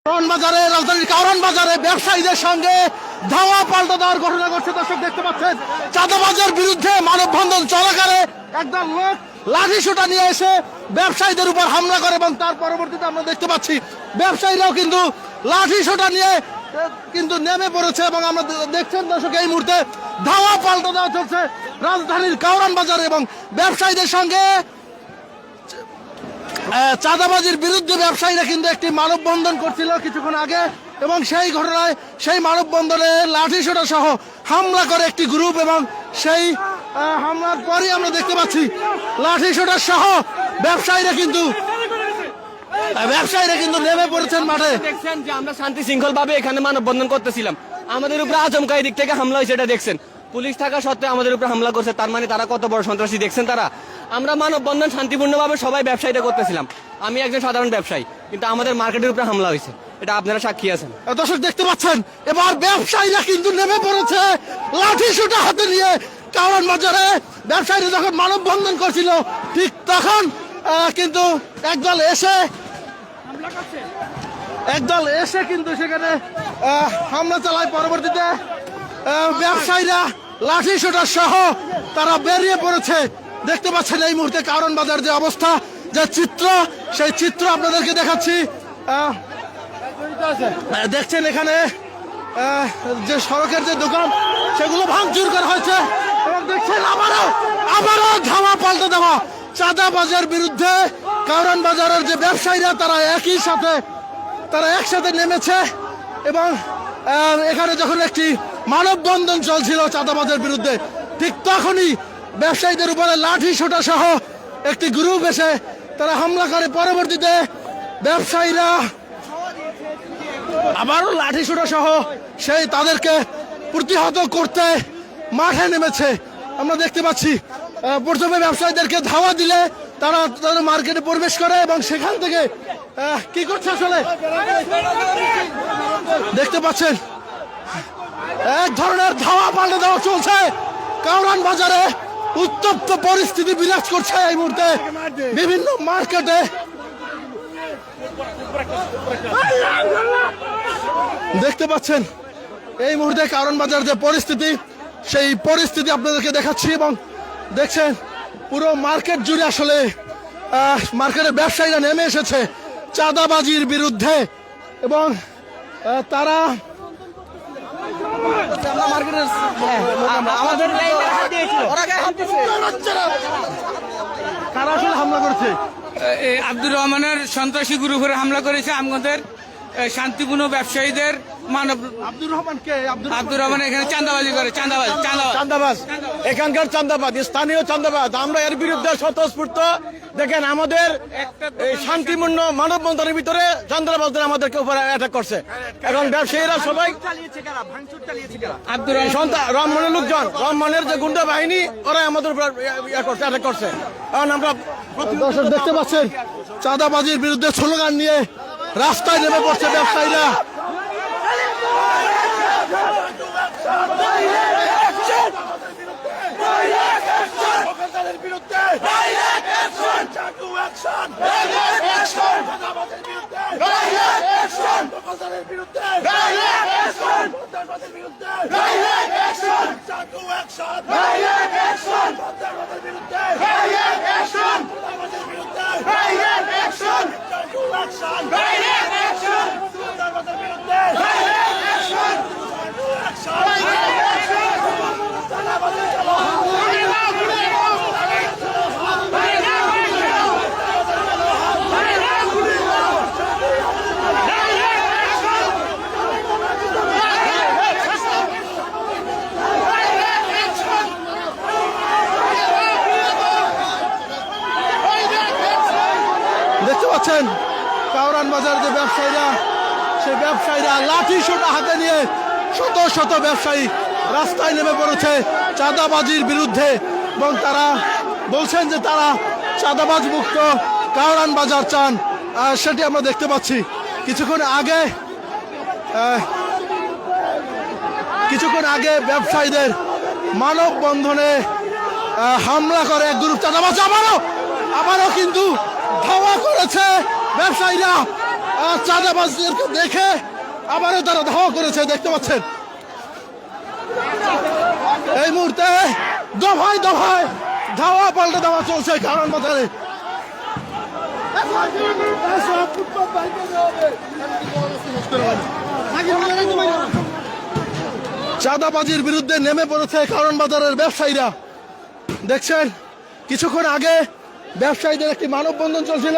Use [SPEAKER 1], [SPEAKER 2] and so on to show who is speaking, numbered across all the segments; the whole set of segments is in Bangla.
[SPEAKER 1] কারওয়ান বাজারে রাজধানীর কারওয়ান বাজারে ব্যবসায়ীদের সঙ্গে ধাওয়া পাল্টা দেওয়ার ঘটনা ঘটছে। দর্শক দেখতে পাচ্ছেন চাঁদাবাজের বিরুদ্ধে মানববন্ধন চলাকালে একদল লোক লাঠি সোঁটা নিয়ে এসে ব্যবসায়ীদের উপর হামলা করে এবং তার পরবর্তীতে আমরা দেখতে পাচ্ছি ব্যবসায়ীরাও কিন্তু লাঠি সোঁটা নিয়ে কিন্তু নেমে পড়েছে এবং আমরা দেখছেন দর্শক এই মুহূর্তে ধাওয়া পাল্টা দেওয়া চলছে রাজধানীর কারওয়ান বাজারে এবং ব্যবসায়ীদের সঙ্গে চাঁদাবাজির বিরুদ্ধে ব্যবসায়ীরা কিন্তু একটি মানববন্ধন করছিল কিছুক্ষণ আগে এবং সেই ঘটনায় সেই মানববন্ধনে লাঠিসোঁটা সহ হামলা করে একটি গ্রুপ এবং সেই হামলার পরই আমরা দেখতে পাচ্ছি লাঠিসোঁটা সহ ব্যবসায়ীরা কিন্তু নেমে পড়েছেন মাঠে।
[SPEAKER 2] দেখছেন যে আমরা শান্তি শৃঙ্খল ভাবে এখানে মানববন্ধন করতেছিলাম, আমাদের উপরে আচমকা এই দিক থেকে হামলা হয়েছে। এটা দেখছেন পুলিশ থাকা সত্ত্বেও আমাদের উপরে হামলা করছে, তার মানে তারা কত বড় সন্ত্রাসী। দেখছেন তারা আমরা মানববন্ধন শান্তিপূর্ণভাবে সবাই ব্যবসায়ীরা করতেছিলাম, আমি একজন সাধারণ ব্যবসায়ী, কিন্তু আমাদের মার্কেটের উপরে হামলা হয়েছে, এটা আপনারা সাক্ষী আছেন।
[SPEAKER 1] দর্শক দেখতে পাচ্ছেন এবার ব্যবসায়ীরা কিন্তু নেমে পড়েছে লাঠিসোঁটা হাতে নিয়ে কারওয়ান বাজারে। ব্যবসায়ীরা যখন মানববন্ধন করছিল ঠিক তখন কিন্তু একদল এসে কিন্তু সেখানে হামলা চালায়। পরবর্তীতে ব্যবসায়ীরা লাঠিসোঁটা সহ তারা বেরিয়ে পড়েছে। দেখতে পাচ্ছেন এই মুহূর্তে কারওয়ান বাজার যে অবস্থা, যে চিত্র, সেই চিত্র আপনাদেরকে দেখাচ্ছি। দেখছেন এখানে যে সড়কের যে দোকান সেগুলো ভাঙচুর করা হয়েছে এবং দেখছেন আবারও ধাওয়া পাল্টে দেওয়া চাঁদাবাজের বিরুদ্ধে। কারওয়ান বাজারের যে ব্যবসায়ীরা তারা একসাথে নেমেছে এবং এখানে যখন একটি মানববন্ধন চলছিল চাঁদাবাজের বিরুদ্ধে ঠিক তখনই ব্যবসায়ীদের উপরে লাঠিসোঁটা সহ একটি গ্রুপ এসে তারা হামলা করে। পরবর্তীতে ব্যবসায়ীরা আবারও লাঠিসোঁটা সহ তাদেরকে প্রতিহত করতে মাঠে নেমেছে। আমরা দেখতে পাচ্ছি প্রথমে ব্যবসায়ীদেরকে ধাওয়া দিলে তারা তাদের মার্কেটে প্রবেশ করে এবং সেখান থেকে কি করছে আসলে দেখতে পাচ্ছেন এক ধরনের ধাওয়া পাল্টে দেওয়া চলছে। কারওয়ান বাজারে উত্তপ্ত পরিস্থিতি বিরাজ করছে এই মুহূর্তে বিভিন্ন মার্কেটে। দেখতে পাচ্ছেন এই মুহূর্তে কারওয়ান বাজার যে পরিস্থিতি, সেই পরিস্থিতি আপনাদেরকে দেখাচ্ছি এবং দেখছেন পুরো মার্কেট জুড়ে আসলে মার্কেটের ব্যবসায়ীরা নেমে এসেছে চাঁদাবাজির বিরুদ্ধে এবং তারা কারা আসলে হামলা করেছে?
[SPEAKER 3] আব্দুর রহমানের সন্ত্রাসী গ্রুপের হামলা করেছে আমাদের শান্তিপূর্ণ ব্যবসায়ীদের।
[SPEAKER 1] আব্দুর রহমান কে?
[SPEAKER 3] আব্দুর রহমান এখানে চাঁদাবাজি করে,
[SPEAKER 4] চাঁদাবাজ, এখানকার চাঁদাবাজ, স্থানীয় চাঁদাবাজ। আমরা এর বিরুদ্ধে স্বতঃস্ফূর্ত। দেখেন আমাদের শান্তিপূর্ণ মানববন্ধনের ভিতরে চাঁদাবাজদের আমাদেরকে উপরে অ্যাটাক করছে। এখন ব্যবসায়ীরা সবাই
[SPEAKER 3] আব্দুর
[SPEAKER 4] রহমানের লোকজন, রহমানের যে গুন্ডা বাহিনী, ওরা আমাদের উপর অ্যাটাক করছে। কারণ আমরা
[SPEAKER 1] দর্শক দেখতে পাচ্ছেন চাঁদাবাজির বিরুদ্ধে স্লোগান নিয়ে রাস্তায় নেমে পড়ছে ব্যবসায়ীরা। দেখতে পাচ্ছেন কারওয়ান বাজার যে ব্যবসায়ীরা, সেই ব্যবসায়ীরা লাঠিসোঁটা হাতে নিয়ে শত শত ব্যবসায়ী রাস্তায় নেমে পড়েছে চাঁদাবাজির বিরুদ্ধে এবং তারা বলছেন যে তারা চাঁদাবাজ মুক্ত কারওয়ান বাজার চান। সেটি আমরা দেখতে পাচ্ছি। কিছুক্ষণ আগে ব্যবসায়ীদের মানববন্ধনে হামলা করে এক গ্রুপ চাঁদাবাজ। আবারও কিন্তু ধাওয়া করেছে ব্যবসায়ীরা। চাঁদাবাজদেরকে দেখে আবারও তারা ধাওয়া করেছে, দেখতে পাচ্ছেন। এই মুহূর্তে দফায় দফায় ধাওয়া পাল্টা ধাওয়া চলছে কারণ বাজারে। চাঁদাবাজির বিরুদ্ধে নেমে পড়েছে কারণ বাজারের ব্যবসায়ীরা। দেখছেন কিছুক্ষণ আগে ব্যবসায়ীদের একটি মানববন্ধন চলছিল,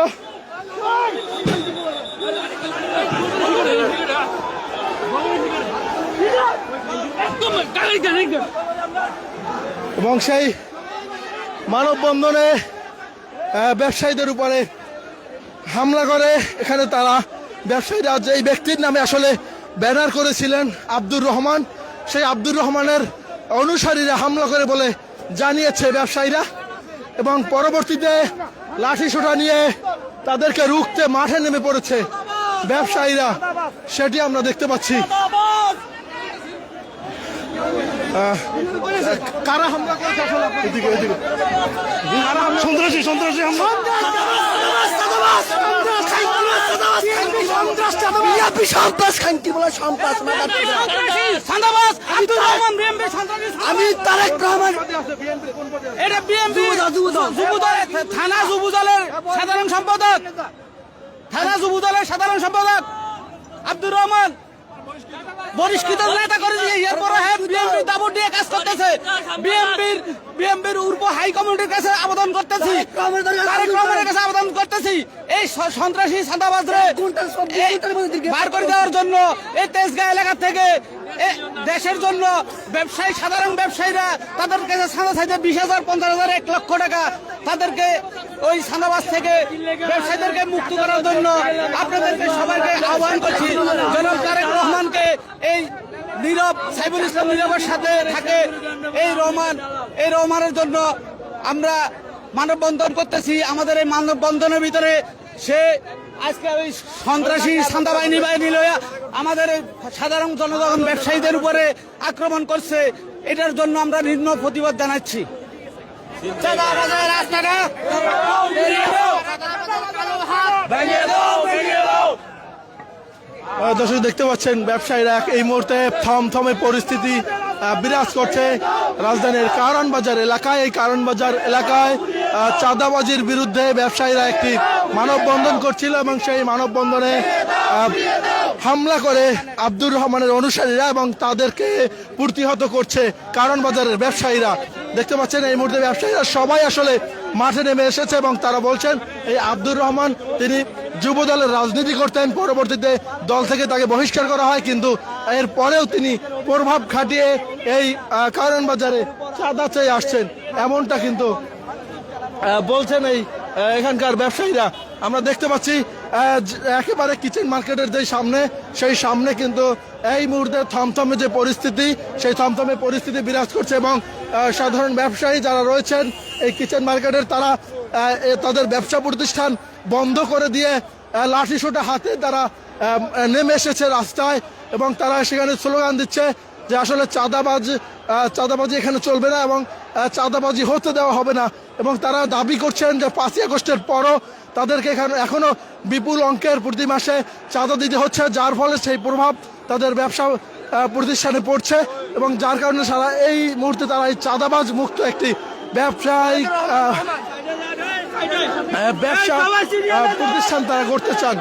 [SPEAKER 1] এবং সেই মানববন্ধনে ব্যবসায়ীদের উপরে হামলা করে। এখানে তারা ব্যবসায়ীরা যেই ব্যক্তির নামে আসলে ব্যানার করেছিলেন আব্দুর রহমান, সেই আব্দুর রহমানের অনুসারীরা হামলা করে বলে জানিয়েছে ব্যবসায়ীরা, এবং পরবর্তীতে লাঠিসোঁটা নিয়ে তাদেরকে রুখতে মাঠে নেমে পড়েছে ব্যবসায়ীরা, সেটি আমরা দেখতে পাচ্ছি। কারা হামলা করেছে আসলে? সন্ত্রাসী সন্ত্রাসী হামলা।
[SPEAKER 5] আমি তারেক রহমান,
[SPEAKER 3] এটা বিএমপি থানা যুবদলের সাধারণ সম্পাদক, থানা যুবদলের সাধারণ সম্পাদক আব্দুর রহমান বহিষ্কৃত নেতা করে দিয়ে এরপরে বিএমপি দাবর দিয়ে কাজ করতেছে। বিএমপির উর্ব হাই কমিটির কাছে আবেদন করতেছি, তারেক রহমানের কাছে আবেদন করতেছি এই সন্ত্রাসী চাঁদাবাজরে বার করে দেওয়ার জন্য। এই তেজগাঁ এলাকা থেকে দেশের জন্য ব্যবসায়ী, সাধারণ ব্যবসায়ীরা তাদের কাছে চাঁদা চাইতে 20,000, 50,000, 1 লক্ষ টাকা, তাদেরকে ওই চাঁদাবাজ থেকে ব্যবসায়ীদেরকে মুক্ত করার জন্য আপনাদেরকে সবাইকে আহ্বান করছি। জনাব তারেক রহমানকে, এই নীরব সাইফুল ইসলাম নীরবের সাথে থাকে এই রহমানের জন্য আমরা মানববন্ধন করতেছি। আমাদের এই মানববন্ধনের ভিতরে সে আজকে ওই সন্ত্রাসী চাঁদা বাহিনী লইয়া আমাদের সাধারণ জনগণ ব্যবসায়ীদের উপরে আক্রমণ করছে। এটার জন্য আমরা নিম্ন প্রতিবাদ জানাচ্ছি।
[SPEAKER 1] দর্শক দেখতে পাচ্ছেন ব্যবসায়ীরা এই মুহূর্তে থমথমে পরিস্থিতি বিরাজ করছে রাজধানীর কারণ বাজার এলাকায়। এই কারণ বাজার এলাকায় চাঁদাবাজির বিরুদ্ধে ব্যবসায়ীরা একটি মানববন্ধন করছিল, এবং সেই মানববন্ধনে হামলা করে আব্দুর রহমানের অনুসারীরা, এবং তাদেরকে প্রতিহত করছে কারণ বাজারের ব্যবসায়ীরা। দেখতে পাচ্ছেন এই মুহূর্তে ব্যবসায়ীরা সবাই আসলে মাঠে নেমে এসেছে, এবং তারা বলছেন এই আব্দুর রহমান তিনি যুব দলের রাজনীতি করতেন, পরবর্তীতে দল থেকে তাকে বহিষ্কার করা হয়, কিন্তু এর পরেও তিনি প্রভাব খাটিয়ে এই কারণ বাজারে চাঁদা চেয়ে আসছেন, এমনটা কিন্তু বলছেন এই এখানকার ব্যবসায়ীরা। আমরা দেখতে পাচ্ছি একেবারে কিচেন মার্কেটের যে সামনে, সেই সামনে কিন্তু এই মুহূর্তে থমথমে যে পরিস্থিতি, সেই থমথমে পরিস্থিতি বিরাজ করছে, এবং সাধারণ ব্যবসায়ী যারা রয়েছেন এই কিচেন মার্কেটের, তারা তাদের ব্যবসা প্রতিষ্ঠান বন্ধ করে দিয়ে লাঠিসোঁটা হাতে তারা নেমে এসেছে রাস্তায়, এবং তারা সেখানে স্লোগান দিচ্ছে যে আসলে চাঁদাবাজি এখানে চলবে না, এবং চাঁদাবাজি হতে দেওয়া হবে না। এবং তারা দাবি করছেন যে 5ই আগস্টের পরও তাদেরকে এখনো বিপুল অঙ্কের প্রতি মাসে চাঁদা দিতে হচ্ছে, যার ফলে সেই প্রভাব তাদের ব্যবসা প্রতিষ্ঠানে পড়ছে, এবং যার কারণে সারা এই মুহূর্তে তারা এই চাঁদাবাজ মুক্ত একটি ব্যবসায়িক ব্যবসা প্রতিষ্ঠান তারা করতে চান।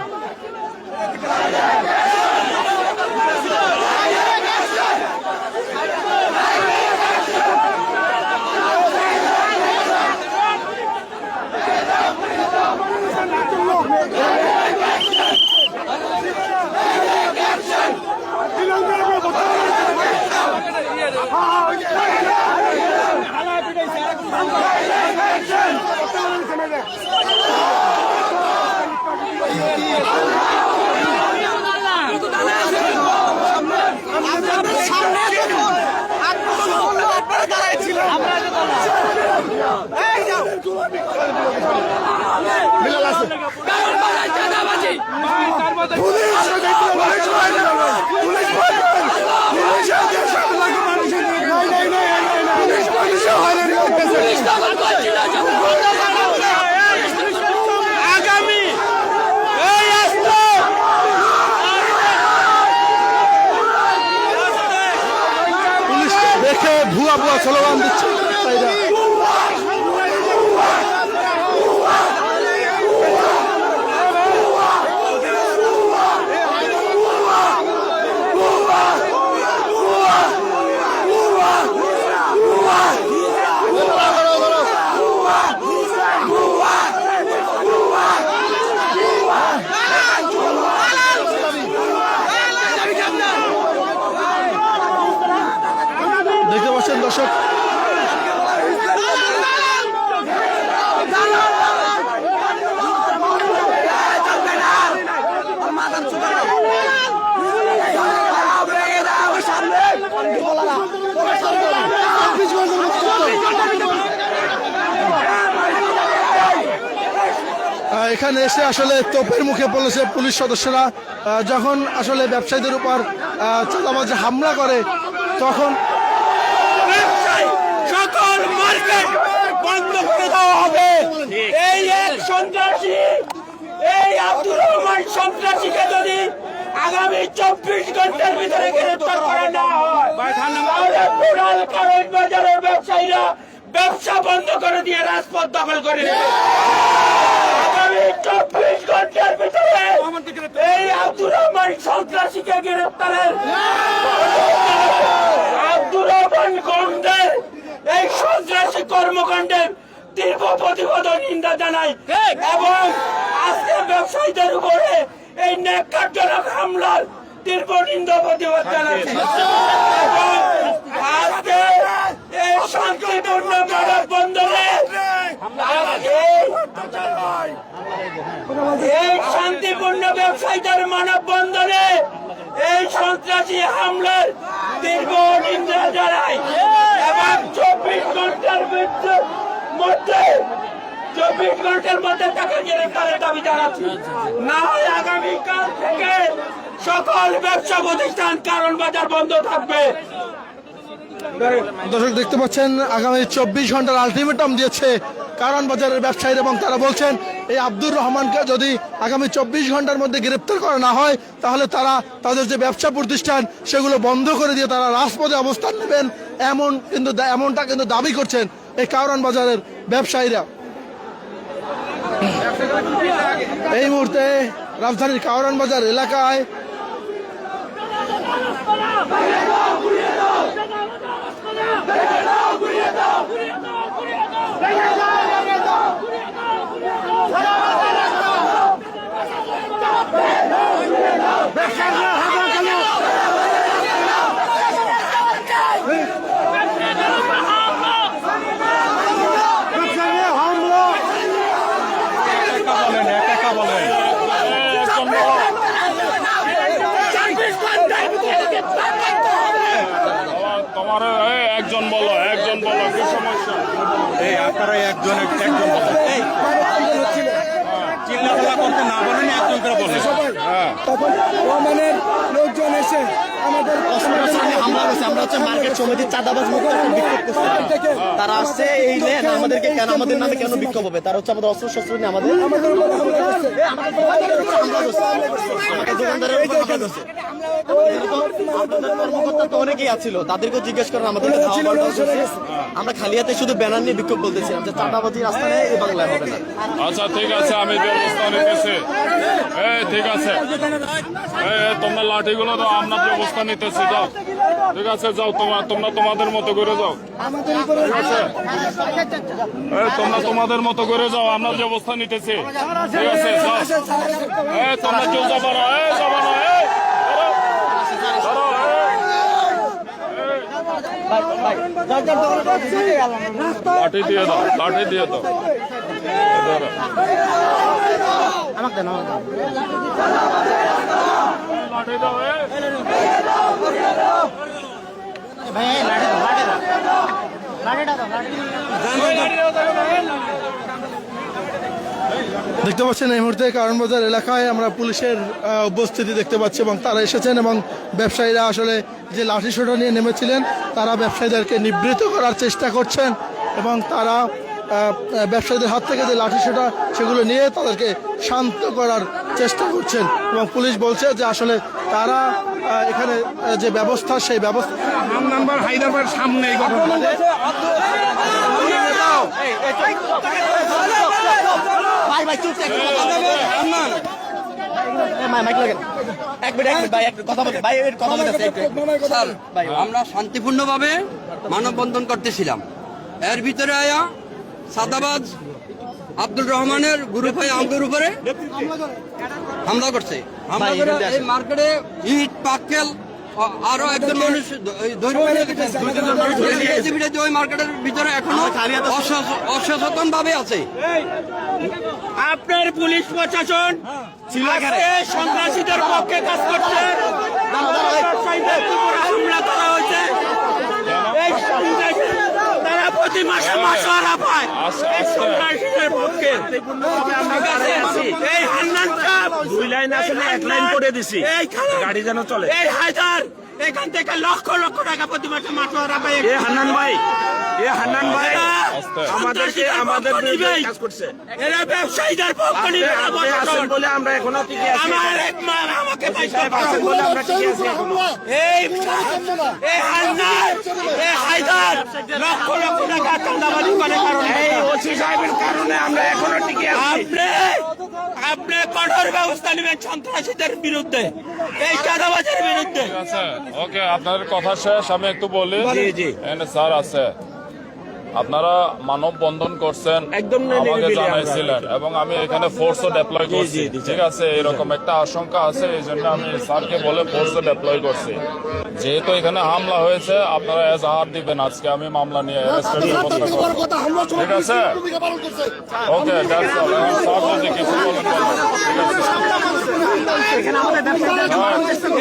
[SPEAKER 1] ভুয়া ভুয়া স্লোগান দিচ্ছে ব্যবসায়ীরা। দেখতে পাচ্ছেন দর্শক, এখানে এসে আসলে তোপের মুখে পড়েছে পুলিশ সদস্যরা। যখন আসলে ব্যবসায়ীদের উপর চাঁদাবাজি হামলা করে তখন
[SPEAKER 3] সকল মার্কেট বন্ধ করে দেওয়া হবে। এই এক সন্ত্রাসী, এই আব্দুর রহমান সন্ত্রাসীকে যদি আগামী 24 ঘন্টার ভিতরে গ্রেফতার করা না হয় তাহলে টোটাল কারণ বাজারের ব্যবসায়ীরা ব্যবসা বন্ধ করে দিয়ে রাজপথ দখল করে নেবে। আগামী 24 ঘন্টার ভিতরে এই আব্দুর রহমান সন্ত্রাসীকে গ্রেফতারের আব্দুর রহমান গন্ডের এই সন্ত্রাসী কর্মকাণ্ডের তীব্র প্রতিবাদ ও নিন্দা জানাই এবং আজকে ব্যবসায়ীদের উপরে এই ন্যাক্কারজনক হামলার তীব্র নিন্দা প্রতিবাদ জানাচ্ছি এবং আজকে এই শান্তিপূর্ণ মানববন্ধনে এই শান্তিপূর্ণ ব্যবসায়ীদের মানববন্ধনে এই সন্ত্রাসী হামলার তীব্র নিন্দা জানাই এবং 24 ঘন্টার মধ্যে 24 ঘন্টার মধ্যে তাকে গ্রেফতারের দাবি জানাচ্ছি। না হয় আগামীকাল থেকে সকল ব্যবসা প্রতিষ্ঠান কারণ বাজার বন্ধ থাকবে।
[SPEAKER 1] দর্শক দেখতে পাচ্ছেন আগামী 24 ঘন্টার আলটিমেটাম দিয়েছে কারণ বাজারের ব্যবসায়ীরা এবং তারা বলছেন এই আব্দুর রহমানকে যদি আগামী 24 ঘন্টার মধ্যে গ্রেপ্তার করা না হয় তাহলে তারা তাদের যে ব্যবসা প্রতিষ্ঠান সেগুলো বন্ধ করে দিয়ে তারা রাজপথে অবস্থান নেবেন। এমনটা কিন্তু দাবি করছেন এই কারণ বাজারের ব্যবসায়ীরা। এই মুহূর্তে রাজধানীর কারণ বাজার এলাকায়
[SPEAKER 5] তোমার একজন বলো কি সমস্যা? এই আপনারা একজন বলো, চিল্লাপাল্লা করতে না বলেন, একজন করে বলেন।
[SPEAKER 4] তখন রহমানের লোকজন এসে আমাদের
[SPEAKER 6] হামলা হয়েছে। আমরা হচ্ছে মার্কেট সমিতির চাঁদাবাজ মুক্ত বিক্ষোভ করছি। তারা আসছে এই নেন আমাদেরকে কেন, আমাদের নামে কেন বিক্ষোভ হবে? তারা হচ্ছে আমাদের অস্ত্র শস্ত্র নিয়ে আমাদের দোকানদারের উপর হামলা করছে। আপনাদের কর্মকর্তা তো অনেকেই আছিল, তাদেরকেও জিজ্ঞেস করেন আমাদেরকে ধাওয়া পাল্টা করছে। আমরা খালি হাতে শুধু ব্যানার নিয়ে বিক্ষোভ বলতেছিলাম যে চাঁদাবাজি রাস্তা নেই, এই বাংলায় হবে না।
[SPEAKER 5] আচ্ছা ঠিক আছে, আমি ব্যবস্থা নিতেছি। ঠিক আছে, তোমরা লাঠিগুলো দাও, আমরা ব্যবস্থা নিতেছি। যাও, ঠিক আছে, যাও, তোমরা তোমাদের মতো করে যাও। তোমরা তোমাদের মতো করে যাও, আমরা ব্যবস্থা নিতেছি। ঠিক আছে, যাও। তোমরা কেউ যাবো না, যাবো না। লাঠি দিয়ে দাও, লাঠি দিয়ে দাও। লাঠি দাও।
[SPEAKER 1] দেখতে পাচ্ছেন এই মুহূর্তে কারণ বাজার এলাকায় আমরা পুলিশের উপস্থিতি দেখতে পাচ্ছি এবং তারা এসেছেন এবং ব্যবসায়ীরা আসলে যে লাঠিসোঁটা নিয়ে নেমেছিলেন তারা ব্যবসায়ীদেরকে নিবৃত্ত করার চেষ্টা করছেন এবং তারা ব্যবসায়ীদের হাত থেকে যে লাঠিসোঁটা সেগুলো নিয়ে তাদেরকে শান্ত করার চেষ্টা করছেন এবং পুলিশ বলছে যে আসলে তারা এখানে যে ব্যবস্থা সেই ব্যবস্থা
[SPEAKER 3] নাম্বার হায়দ্রাবাদ সামনে এই ঘটনা
[SPEAKER 6] ভাই ভাই চুপ থাক, কথা বলবে আম্মান মাইক লাগেন এক মিনিট ভাই এক কথা বলতে ভাই এর কথা বলতেছে
[SPEAKER 7] স্যার আমরা শান্তিপূর্ণভাবে মানববন্ধন করতেছিলাম, এর ভিতরে আয়া সাদাবাজ আব্দুর রহমানের গ্রুপ হয়ে আমাদের উপরে হামলা করছে। হামলা করে এই মার্কেটে ইট পাক্কেল আরো একজন মানুষ ওই মার্কেটের ভিতরে এখনো অসচেতন ভাবে আছে।
[SPEAKER 3] আপনার পুলিশ প্রশাসন সন্ত্রাসীদের পক্ষে কাজ করছে, হামলা করা হয়েছে। এই সন্ত্রাসী তারা প্রতি মাসে মাসোয়ারা পায় এই সন্ত্রাসীদের পক্ষে। এই হান্নান সাহেব 2 লাইন আসলে 1 লাইন করে দিছি, গাড়ি যেন চলে। এই হায়দার এখান থেকে লক্ষ লক্ষ টাকা প্রতি মাসে মাসোয়ারা পায়। এই হান্নান ভাই আমাদের বিরুদ্ধে কাজ করছে, এরা ব্যবসায়ীদের পক্ষ নিয়ে বলে আমরা এখনো টিকে আছি। আমার এক মা আমাকে পয়সা পাচ্ছেন বলে আমরা টিকে আছি এখনো। এই হান্নান এই হায়দার লক্ষ লক্ষ টাকা চাঁদাবাজি করে কারণে, এই ওসি সাহেবের কারণে আমরা এখনো টিকে আছি। আপনি কঠোর ব্যবস্থা নেবেন সন্ত্রাসীদের বিরুদ্ধে, এই চাঁদাবাজের বিরুদ্ধে।
[SPEAKER 5] ঠিক আছে, ওকে, আপনাদের কথা শেষ। আমি একটু বলি, এখানে স্যার আছে, আপনারা মানববন্ধন করছেন, আমাকে জানাইছিলেন এবং আমি এখানে ফোর্সও ডেপ্লয় করছি। ঠিক আছে, এরকম একটা আশঙ্কা আছে, এই জন্য আমি স্যারকে বলে ফোর্সও ডেপ্লয় করছি। যেহেতু এখানে হামলা হয়েছে, আপনারা এজাহার দিবেন আজকে, আমি মামলা নিয়ে ঠিক আছে। ওকে, দ্যাটস অল। স্যার যদি কিছু বলেন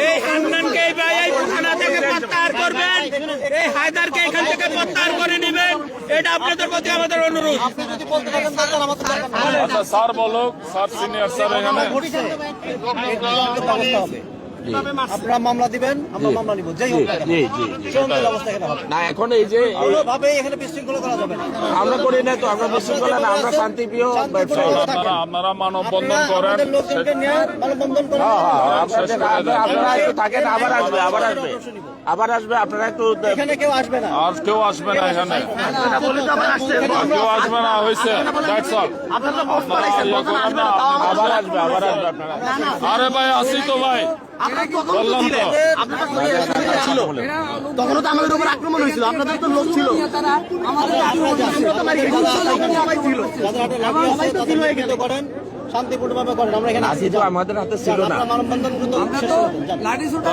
[SPEAKER 3] এই হান্নানকে এই থানা থেকে প্রত্যাহার করবেন, এই হায়দারকে এখান থেকে প্রত্যাহার করে নেবেন, এটা আপনাদের প্রতি আমাদের অনুরোধ।
[SPEAKER 5] আচ্ছা, স্যার বলুক, স্যার সিনিয়র স্যার এখানে।
[SPEAKER 6] আপনারা মামলা দিবেন, আমরা মামলা নিব, যেই হোক না কেন। সুন্দর অবস্থা এখানে হবে
[SPEAKER 3] না, এখন এই যে
[SPEAKER 6] কোনোভাবে এখানে বিশৃঙ্খলা করা যাবে না।
[SPEAKER 3] আমরা করি না তো, আমরা বিশৃঙ্খলা না, আমরা শান্তিপ্রিয় ব্যবসায়ী।
[SPEAKER 5] আপনারা মানববন্ধন করেন,
[SPEAKER 6] আমাদের লোকজনকে নিয়ে মানববন্ধন করেন।
[SPEAKER 3] আপনারা একটু থাকেন, আবার আসবে আপনারা একটু।
[SPEAKER 6] এখানে কেউ আসবে না,
[SPEAKER 5] আর কেউ আসবে না এখানে, আর কেউ আসবে না, হয়েছে। That's all. আপনারা ইয়ে করবেন না,
[SPEAKER 3] আবার আসবে আপনারা।
[SPEAKER 5] আরে ভাই, আসি তো ভাই, বললাম তো।
[SPEAKER 6] তখনও তো আমাদের উপর আক্রমণ হয়েছিল, আপনাদের তো লোক ছিল, করেন শান্তিপূর্ণভাবে করেন। আমরা এখানে আছি,
[SPEAKER 3] আমাদের হাতে ছিল না।
[SPEAKER 6] মানববন্ধন দ্রুত শেষ করতে যান।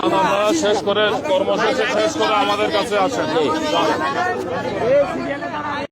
[SPEAKER 5] আপনারা শেষ করে কর্মসূচি শেষ করে আমাদের কাছে আসেন।